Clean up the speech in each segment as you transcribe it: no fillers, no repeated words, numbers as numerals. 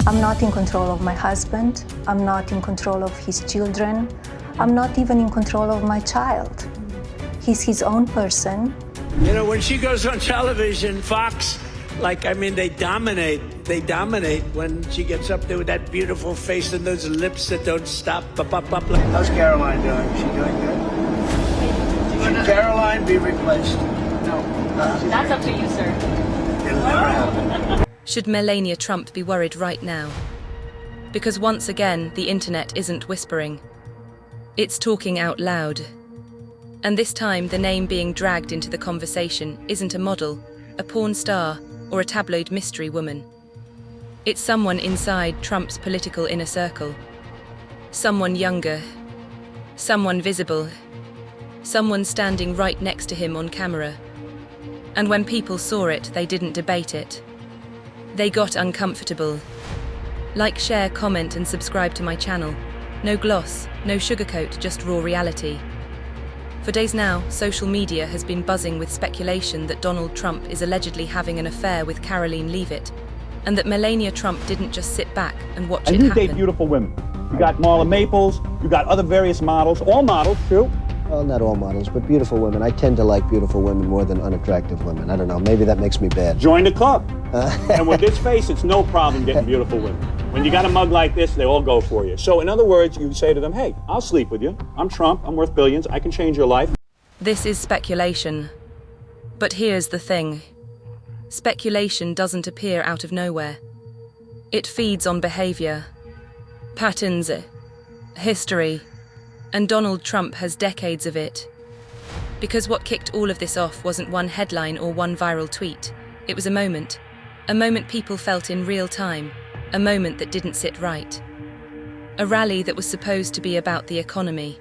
I'm not in control of my husband. I'm not in control of his children. I'm not even in control of my child. He's his own person. You know, when she goes on television, Fox, they dominate. They dominate when she gets up there with that beautiful face and those lips that don't stop. How's Karoline doing? Is she doing good? Should Karoline be replaced? No. That's up to you, sir. It'll never happen. Should Melania Trump be worried right now? Because once again, the internet isn't whispering. It's talking out loud. And this time, the name being dragged into the conversation isn't a model, a porn star, or a tabloid mystery woman. It's someone inside Trump's political inner circle. Someone younger. Someone visible. Someone standing right next to him on camera. And when people saw it, they didn't debate it. They got uncomfortable. Like, share, comment, and subscribe to my channel. No gloss, no sugarcoat, just raw reality. For days now, social media has been buzzing with speculation that Donald Trump is allegedly having an affair with Karoline Leavitt, and that Melania Trump didn't just sit back and watch it happen. And you date beautiful women. You got Marla Maples, you got other various models, all models, too. Well, not all models, but beautiful women. I tend to like beautiful women more than unattractive women. I don't know, maybe that makes me bad. Join the club. And with this face, it's no problem getting beautiful women. When you got a mug like this, they all go for you. So in other words, you say to them, hey, I'll sleep with you. I'm Trump, I'm worth billions, I can change your life. This is speculation. But here's the thing. Speculation doesn't appear out of nowhere. It feeds on behavior, patterns, history, and Donald Trump has decades of it. Because what kicked all of this off wasn't one headline or one viral tweet. It was a moment people felt in real time, a moment that didn't sit right. A rally that was supposed to be about the economy.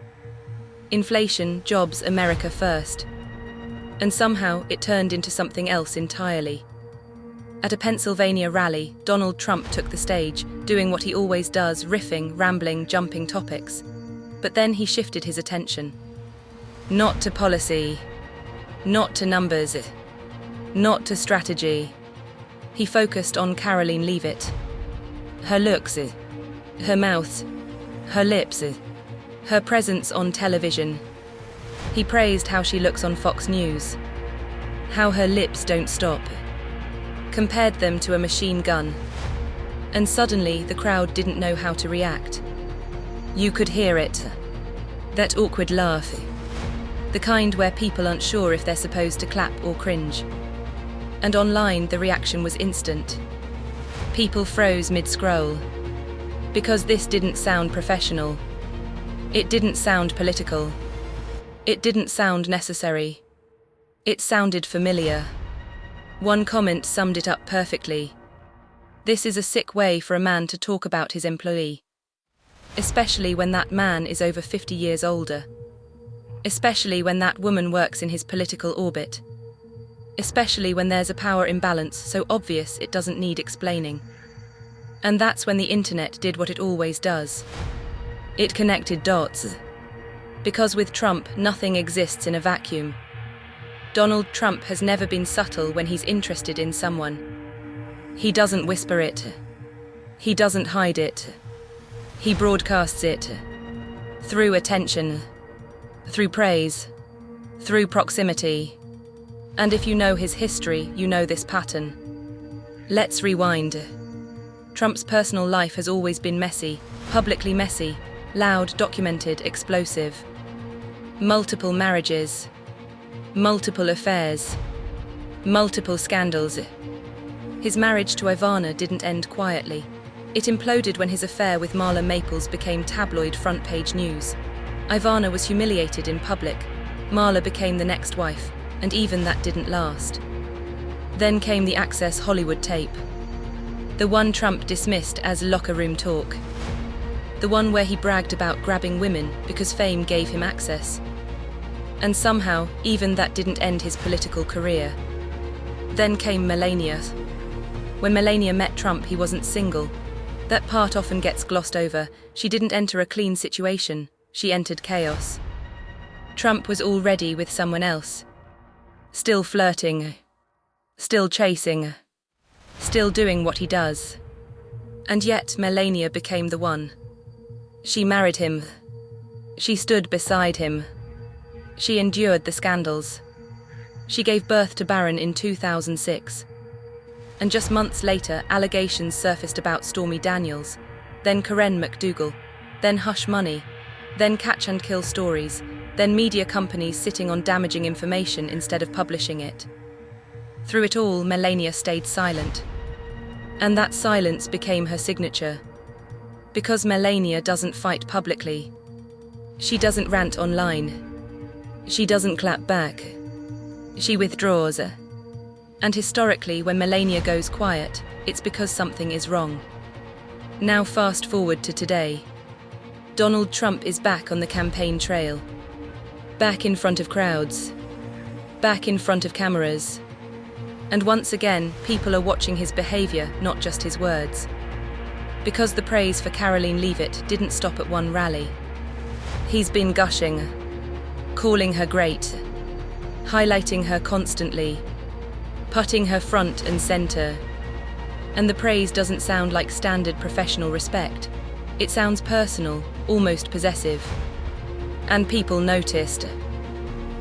Inflation, jobs, America first. And somehow it turned into something else entirely. At a Pennsylvania rally, Donald Trump took the stage, doing what he always does, riffing, rambling, jumping topics. But then he shifted his attention. Not to policy, not to numbers, not to strategy. He focused on Karoline Leavitt. Her looks, her mouth, her lips, her presence on television. He praised how she looks on Fox News, how her lips don't stop. Compared them to a machine gun. And suddenly the crowd didn't know how to react. You could hear it. That awkward laugh. The kind where people aren't sure if they're supposed to clap or cringe. And online, the reaction was instant. People froze mid-scroll. Because this didn't sound professional. It didn't sound political. It didn't sound necessary. It sounded familiar. One comment summed it up perfectly. This is a sick way for a man to talk about his employee. Especially when that man is over 50 years older. Especially when that woman works in his political orbit. Especially when there's a power imbalance so obvious it doesn't need explaining. And that's when the internet did what it always does. It connected dots. Because with Trump, nothing exists in a vacuum. Donald Trump has never been subtle when he's interested in someone. He doesn't whisper it. He doesn't hide it. He broadcasts it. Through attention. Through praise. Through proximity. And if you know his history, you know this pattern. Let's rewind. Trump's personal life has always been messy, publicly messy, loud, documented, explosive. Multiple marriages. Multiple affairs. Multiple scandals. His marriage to Ivana didn't end quietly. It imploded when his affair with Marla Maples became tabloid front-page news. Ivana was humiliated in public. Marla became the next wife, and even that didn't last. Then came the Access Hollywood tape. The one Trump dismissed as locker room talk. The one where he bragged about grabbing women because fame gave him access. And somehow, even that didn't end his political career. Then came Melania. When Melania met Trump, he wasn't single. That part often gets glossed over. She didn't enter a clean situation. She entered chaos. Trump was already with someone else. Still flirting. Still chasing. Still doing what he does. And yet Melania became the one. She married him. She stood beside him. She endured the scandals. She gave birth to Barron in 2006. And just months later, allegations surfaced about Stormy Daniels, then Karen McDougal, then hush money, then catch and kill stories, then media companies sitting on damaging information instead of publishing it. Through it all, Melania stayed silent. And that silence became her signature. Because Melania doesn't fight publicly. She doesn't rant online. She doesn't clap back. She withdraws. And historically, when Melania goes quiet, it's because something is wrong. Now fast forward to today. Donald Trump is back on the campaign trail. Back in front of crowds. Back in front of cameras. And once again, people are watching his behavior, not just his words. Because the praise for Karoline Leavitt didn't stop at one rally. He's been gushing, calling her great, highlighting her constantly, putting her front and center. And the praise doesn't sound like standard professional respect. It sounds personal, almost possessive. And people noticed.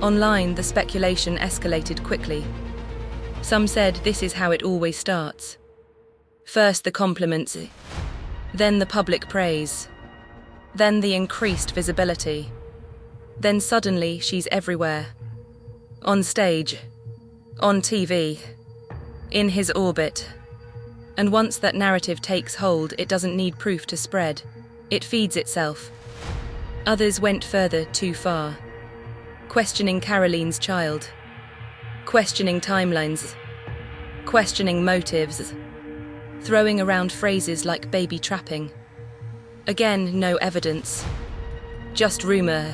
Online, the speculation escalated quickly. Some said this is how it always starts. First the compliments, then the public praise, then the increased visibility. Then suddenly she's everywhere. On stage, on TV, in his orbit. And once that narrative takes hold, it doesn't need proof to spread. It feeds itself. Others went further, too far. Questioning Karoline's child. Questioning timelines. Questioning motives. Throwing around phrases like baby trapping. Again, no evidence. Just rumor.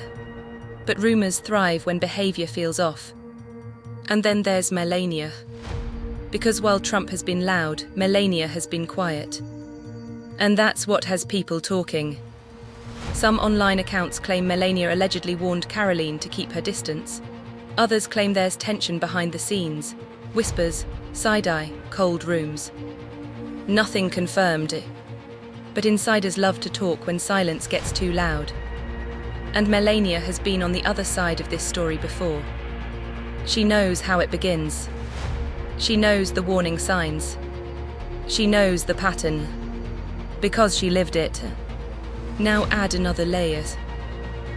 But rumors thrive when behavior feels off. And then there's Melania. Because while Trump has been loud, Melania has been quiet. And that's what has people talking. Some online accounts claim Melania allegedly warned Karoline to keep her distance. Others claim there's tension behind the scenes, whispers, side-eye, cold rooms. Nothing confirmed. But insiders love to talk when silence gets too loud. And Melania has been on the other side of this story before. She knows how it begins. She knows the warning signs. She knows the pattern. Because she lived it. Now add another layer.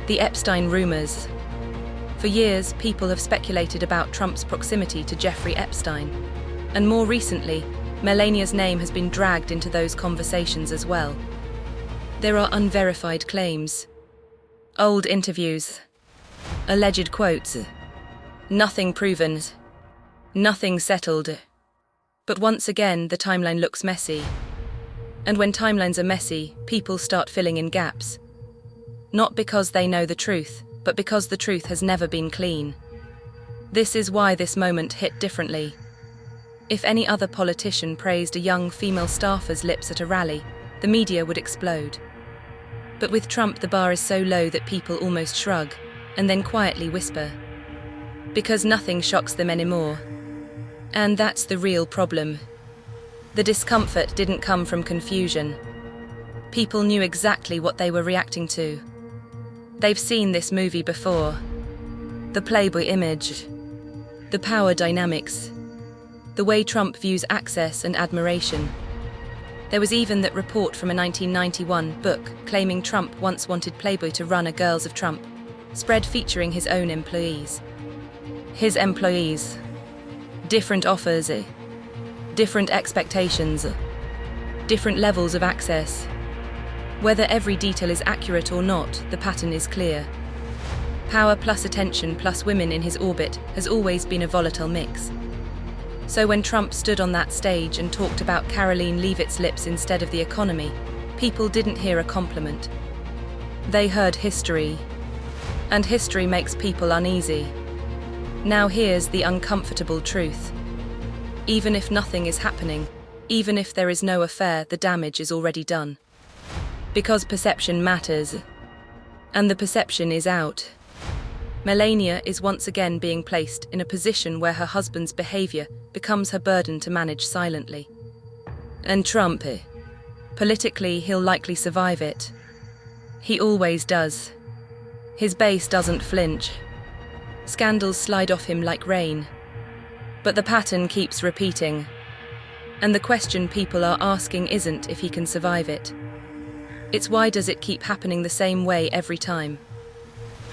The Epstein rumors. For years, people have speculated about Trump's proximity to Jeffrey Epstein. And more recently, Melania's name has been dragged into those conversations as well. There are unverified claims. Old interviews. Alleged quotes. Nothing proven. Nothing settled. But once again, the timeline looks messy. And when timelines are messy, people start filling in gaps. Not because they know the truth, but because the truth has never been clean. This is why this moment hit differently. If any other politician praised a young female staffer's lips at a rally, the media would explode. But with Trump, the bar is so low that people almost shrug, and then quietly whisper. Because nothing shocks them anymore. And that's the real problem. The discomfort didn't come from confusion. People knew exactly what they were reacting to. They've seen this movie before. The Playboy image. The power dynamics. The way Trump views access and admiration. There was even that report from a 1991 book claiming Trump once wanted Playboy to run a Girls of Trump spread featuring his own employees. His employees. Different offers, different expectations, different levels of access. Whether every detail is accurate or not, the pattern is clear. Power plus attention plus women in his orbit has always been a volatile mix. So when Trump stood on that stage and talked about Karoline Leavitt's lips instead of the economy, people didn't hear a compliment. They heard history. And history makes people uneasy. Now here's the uncomfortable truth. Even if nothing is happening, even if there is no affair, the damage is already done. Because perception matters. And the perception is out. Melania is once again being placed in a position where her husband's behavior becomes her burden to manage silently. And Trump, Politically, he'll likely survive it. He always does. His base doesn't flinch. Scandals slide off him like rain. But the pattern keeps repeating. And the question people are asking isn't if he can survive it. It's why does it keep happening the same way every time?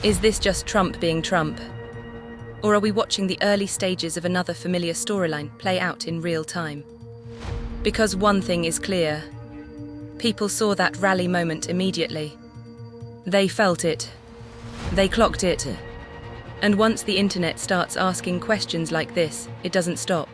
Is this just Trump being Trump? Or are we watching the early stages of another familiar storyline play out in real time? Because one thing is clear. People saw that rally moment immediately. They felt it. They clocked it. And once the internet starts asking questions like this, it doesn't stop.